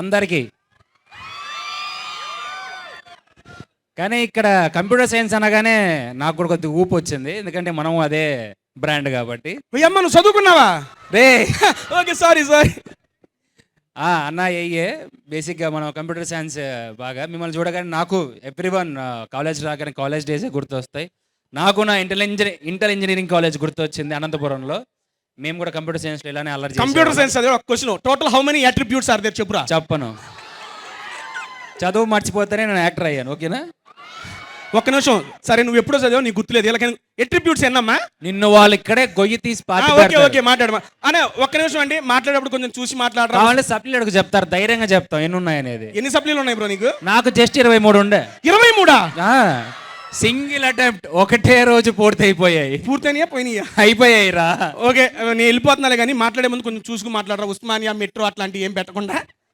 అందరికీ. కానీ ఇక్కడ కంప్యూటర్ సైన్స్ అనగానే నాకు కూడా కొద్దిగా ఊపు వచ్చింది, ఎందుకంటే మనం అదే బ్రాండ్ కాబట్టి. అమ్మ నువ్వు చదువుకున్నావా? రే ఓకే సారీ. అన్న ఏయే బేసిక్గా మనం కంప్యూటర్ సైన్స్ బాగా మిమ్మల్ని చూడగానే నాకు ఎవ్రీవన్ కాలేజ్ రాగానే కాలేజ్ డేసే గుర్తొస్తాయి. నాకు నా ఇంటర్ ఇంజనీరింగ్ కాలేజ్ గుర్తొచ్చింది అనంతపురంలో. మేము కూడా కంప్యూటర్ సైన్స్లో ఇలానే అల్లరి కంప్యూటర్ సైన్స్ అదే ఒక question. Total how many attributes are there చెప్పురా? చెప్పను, చదువు మర్చిపోతేనే నేను యాక్టర్ అయ్యాను. ఓకేనా? ఒక్క నిమిషం. సరే నువ్వు ఎప్పుడో చదివావు నీకు గుర్తులేదు. ఇలా అట్రిబ్యూట్స్ ఎన్నమ్మా? నిన్ను వాళ్ళు ఇక్కడే గొయ్యి తీసి ఓకే మాట్లాడమా అనే. ఒక్క నిమిషం అండి, మాట్లాడేటప్పుడు కొంచెం చూసి మాట్లాడరా. కావాలంటే సప్లీలకు చెప్తారు, ధైర్యంగా చెప్తాం ఎన్ని ఉన్నాయనేది. ఎన్ని సప్లీలు ఉన్నాయి బ్రో నీకు? నాకు జస్ట్ 23 ఉండే. 23? సింగిల్ అటెంప్ట్ ఒకటే రోజు పూర్తి అయిపోయాయి. పూర్తయినాయా పోయినాయా? అయిపోయాయి రా. ఓకే నేను వెళ్ళిపోతున్నాలే కానీ మాట్లాడే ముందు కొంచెం చూసుకుని మాట్లాడరా. ఉస్మానియా మెట్రో అట్లాంటివి ఏం పెట్టకుండా.